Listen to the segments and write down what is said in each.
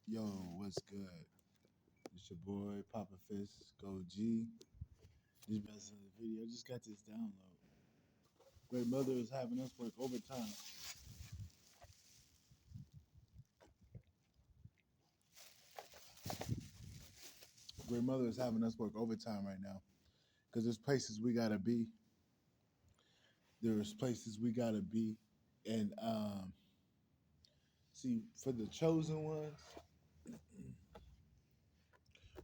Yo, what's good? It's your boy Papa Fist, Go G. This best of the video. I just got this download. Great Mother is having us work overtime. Great Mother is having us work overtime right now because there's places we gotta be. There's places we gotta be, and see for the chosen ones,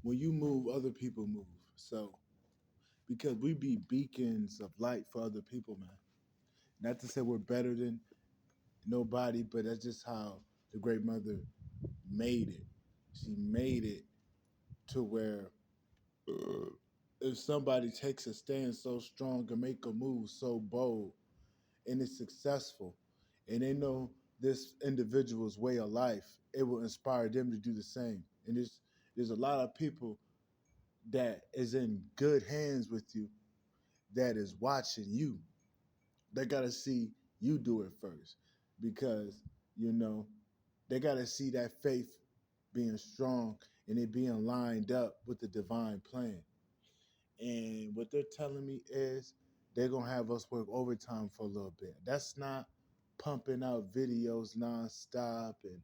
when you move, other people move. So because we be beacons of light for other people, man. Not to say we're better than nobody, but that's just how the Great Mother made it. She made it to where if somebody takes a stand so strong and make a move so bold and it's successful and they know this individual's way of life, it will inspire them to do the same. And there's a lot of people that is in good hands with you that is watching you. They gotta see you do it first because you know they gotta see that faith being strong and it being lined up with the divine plan. And what they're telling me is they're gonna have us work overtime for a little bit. That's not pumping out videos nonstop, and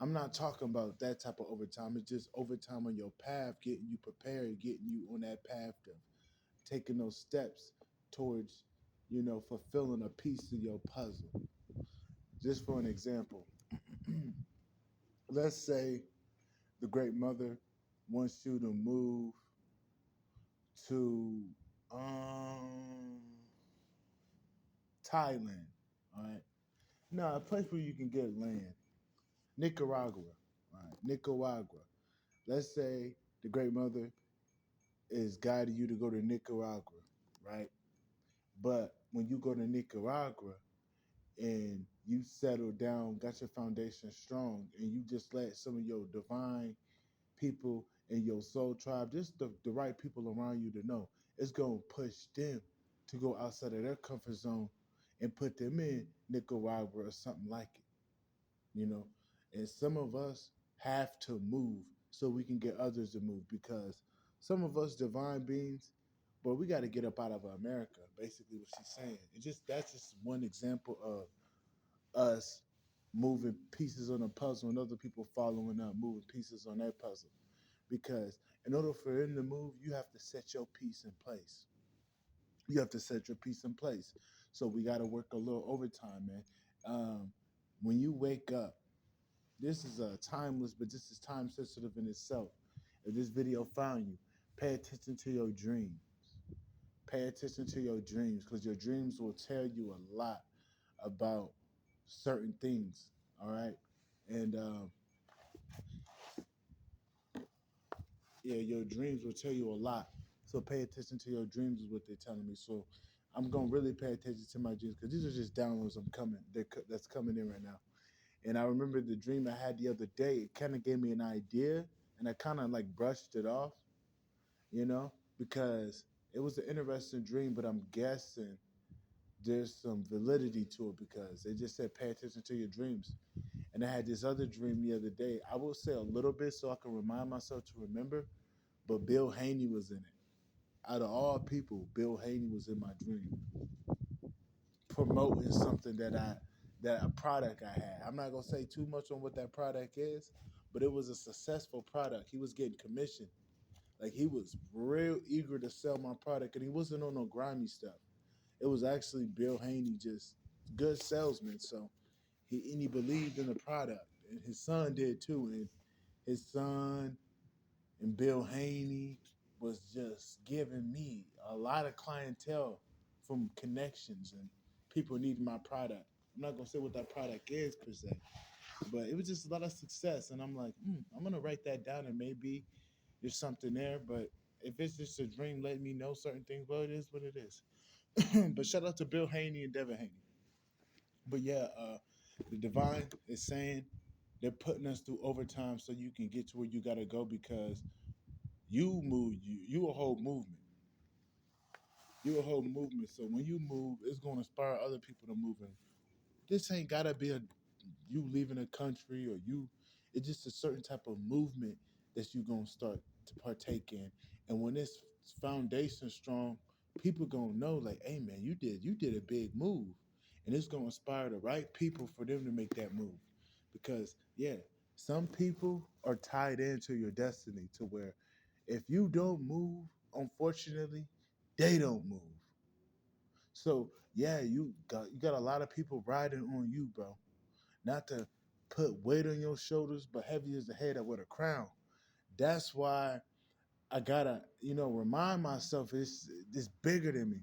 I'm not talking about that type of overtime. It's just overtime on your path, getting you prepared, getting you on that path to taking those steps towards, fulfilling a piece of your puzzle. Just for an example, let's say the Great Mother wants you to move to um Thailand. All right. No, a place where you can get land. Nicaragua. All right. Nicaragua. Let's say the Great Mother is guiding you to go to Nicaragua, right? But when you go to Nicaragua and you settle down, got your foundation strong, and you just let some of your divine people in your soul tribe, just the right people around you to know, it's going to push them to go outside of their comfort zone and put them in Nicaragua or something like it, you know. And some of us have to move so we can get others to move because some of us divine beings, but we got to get up out of America. Basically, what she's saying. It just that's just one example of us moving pieces on a puzzle and other people following up, moving pieces on that puzzle because in order for him to move, you have to set your piece in place. You have to set your piece in place. So we got to work a little overtime, man. Um, when you wake up, this is timeless, but this is time sensitive in itself. If this video found you, pay attention to your dreams. Pay attention to your dreams because your dreams will tell you a lot about certain things. All right, and yeah, your dreams will tell you a lot. So pay attention to your dreams is what they're telling me. So I'm gonna really pay attention to my dreams because these are just downloads that's coming in right now. And I remember the dream I had the other day. It kind of gave me an idea, and I kind of like brushed it off, you know, because it was an interesting dream. But I'm guessing there's some validity to it because they just said pay attention to your dreams. And I had this other dream the other day. I will say a little bit so I can remind myself to remember. But Bill Haney was in it. Out of all people, Bill Haney was in my dream, promoting something that a product I had. I'm not gonna say too much on what that product is, but it was a successful product. He was getting commission. Like he was real eager to sell my product, and he wasn't on no grimy stuff. It was actually Bill Haney, just good salesman. So he believed in the product, and his son did too. And his son and Bill Haney was just giving me a lot of clientele from connections and people needing my product. I'm not gonna say what that product is per se, but it was just a lot of success. And I'm like, I'm gonna write that down and maybe there's something there. But if it's just a dream, let me know certain things. Well, it is what it is. But shout out to Bill Haney and Devin Haney. But yeah, the divine is saying they're putting us through overtime so you can get to where you gotta go because you a whole movement. You a whole movement. So when you move, it's gonna inspire other people to move. And this ain't gotta be a you leaving a country or you. It's just a certain type of movement that you're gonna start to partake in. And when this foundation strong, people gonna know like, hey man, you did a big move. And it's gonna inspire the right people for them to make that move. Because yeah, some people are tied into your destiny to where if you don't move, unfortunately, they don't move. So yeah, you got a lot of people riding on you, bro. Not to put weight on your shoulders, but heavy as the head with a crown. That's why I gotta, remind myself it's bigger than me.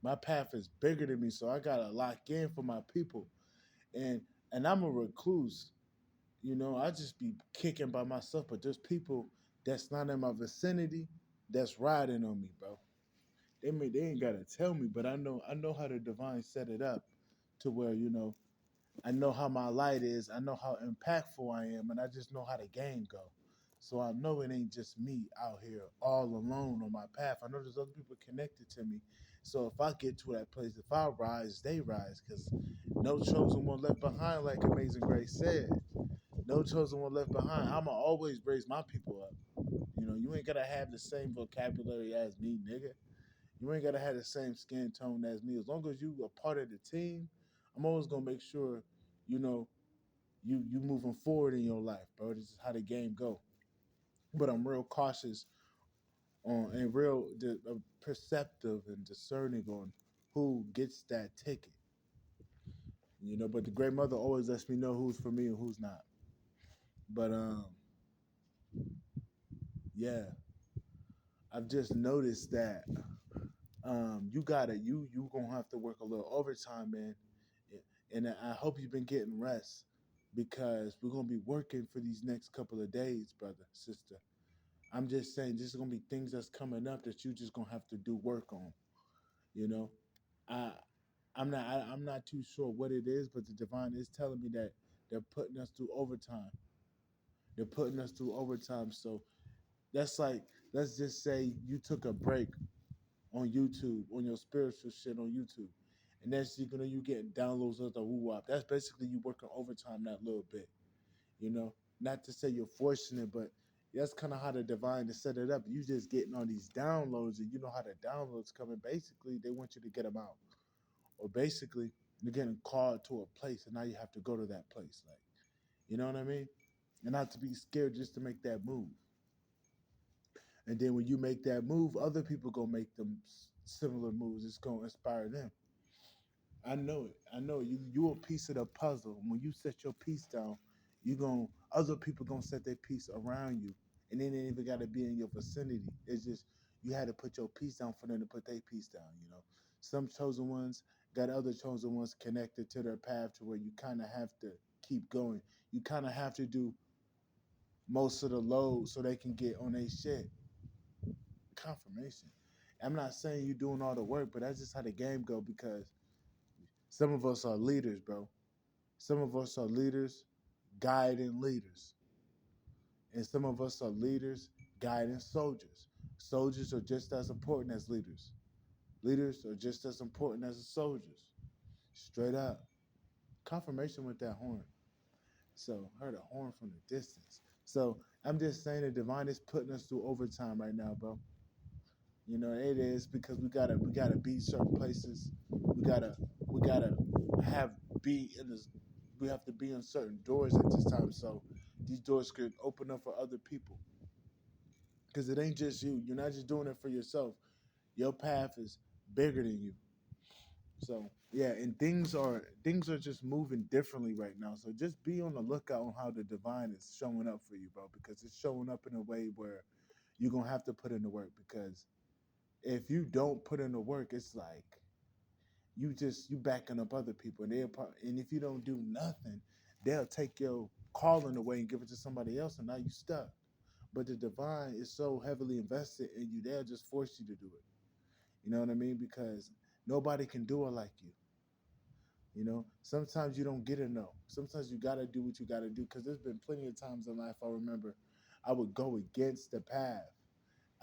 My path is bigger than me, so I gotta lock in for my people. And and I'm a recluse. I just be kicking by myself, but there's people that's not in my vicinity that's riding on me, bro. They ain't gotta tell me, but I know how the divine set it up to where I know how my light is. I know how impactful I am, and I just know how the game go. So I know it ain't just me out here all alone on my path. I know there's other people connected to me. So if I get to that place, if I rise, they rise. Because no chosen one left behind, like Amazing Grace said. No chosen one left behind. I'ma always raise my people up. You ain't gotta have the same vocabulary as me, nigga. You ain't gotta have the same skin tone as me. As long as you a part of the team, I'm always gonna make sure, you know, you moving forward in your life, bro. This is how the game go. But I'm real cautious on and real perceptive and discerning on who gets that ticket. But the great mother always lets me know who's for me and who's not. But yeah, I've just noticed that you gonna have to work a little overtime, man. And I hope you've been getting rest because we're gonna be working for these next couple of days, brother, sister. I'm just saying, this is gonna be things that's coming up that you just gonna have to do work on. You know, I I'm not too sure what it is, but the divine is telling me that they're putting us through overtime. They're putting us through overtime. So that's like, let's just say you took a break on YouTube, on your spiritual shit on YouTube. And that's you getting downloads of the woo wop. That's basically you working overtime that little bit, you know. Not to say you're forcing it, but that's kind of how the divine to set it up. You just getting all these downloads, and you know how the downloads come. And basically, they want you to get them out, or basically, you're getting called to a place, and now you have to go to that place. Like, you know what I mean? And not to be scared just to make that move. And then when you make that move, other people gonna make them similar moves. It's gonna inspire them. I know it. I know you a piece of the puzzle. When you set your piece down, you going other people gonna set their piece around you, and then they ain't even got to be in your vicinity. It's just you had to put your piece down for them to put their piece down. Some chosen ones got other chosen ones connected to their path to where you kind of have to keep going. You kind of have to do most of the load so they can get on their shit. Confirmation. I'm not saying you doing all the work, but that's just how the game go because some of us are leaders, bro. Some of us are leaders guiding leaders. And some of us are leaders guiding soldiers. Soldiers are just as important as leaders. Leaders are just as important as the soldiers. Straight up. Confirmation with that horn. So heard a horn from the distance. So I'm just saying the divine is putting us through overtime right now, bro. It is because we gotta be certain places. We gotta have be in this. We have to be in certain doors at this time, so these doors could open up for other people. Because it ain't just you. You're not just doing it for yourself. Your path is bigger than you. So yeah, and things are just moving differently right now. So just be on the lookout on how the divine is showing up for you, bro. Because it's showing up in a way where you're gonna have to put in the work because if you don't put in the work, it's like you backing up other people, and if you don't do nothing, they'll take your calling away and give it to somebody else, and now you stuck. But the divine is so heavily invested in you, they'll just force you to do it. You know what I mean? Because nobody can do it like you. Sometimes you don't get a no. Sometimes you gotta do what you gotta do. Because there's been plenty of times in life I remember I would go against the path.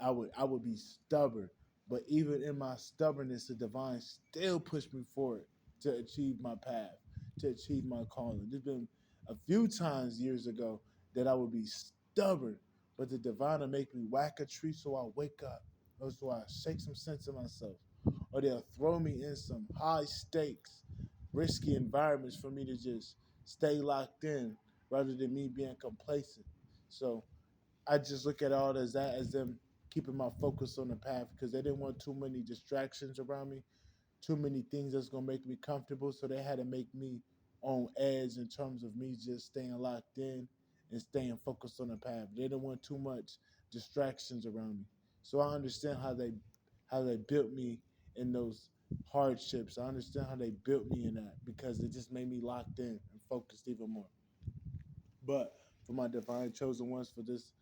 I would be stubborn, but even in my stubbornness, the divine still pushed me forward to achieve my path, to achieve my calling. There's been a few times years ago that I would be stubborn, but the divine will make me whack a tree so I wake up, or so I shake some sense in myself, or they'll throw me in some high stakes, risky environments for me to just stay locked in rather than me being complacent. So I just look at all as that as them keeping my focus on the path because they didn't want too many distractions around me, too many things that's gonna make me comfortable. So they had to make me on edge in terms of me just staying locked in and staying focused on the path. They didn't want too much distractions around me. So I understand how they built me in those hardships. I understand how they built me in that because it just made me locked in and focused even more. But for my divine chosen ones, for this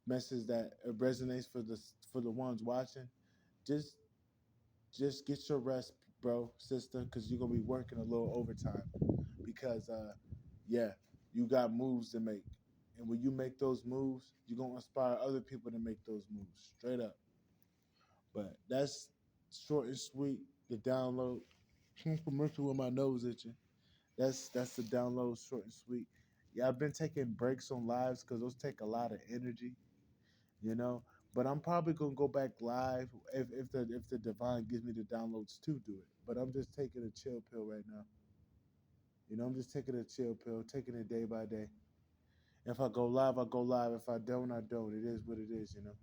message that resonates for the ones watching, just just get your rest, bro, sister, because you're gonna be working a little overtime. Because yeah, you got moves to make, and when you make those moves, you're gonna inspire other people to make those moves. Straight up. But that's short and sweet. The download. Commercial with my nose itching. That's the download, short and sweet. Yeah, I've been taking breaks on lives because those take a lot of energy, you know. But I'm probably gonna go back live if the divine gives me the downloads to do it. But I'm just taking a chill pill right now. You know, I'm just taking a chill pill, taking it day by day. If I go live, I go live. If I don't, I don't. It is what it is, you know.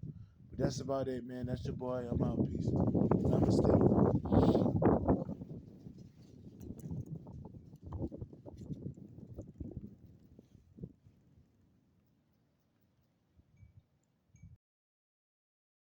But that's about it, man. That's your boy. I'm out. Peace.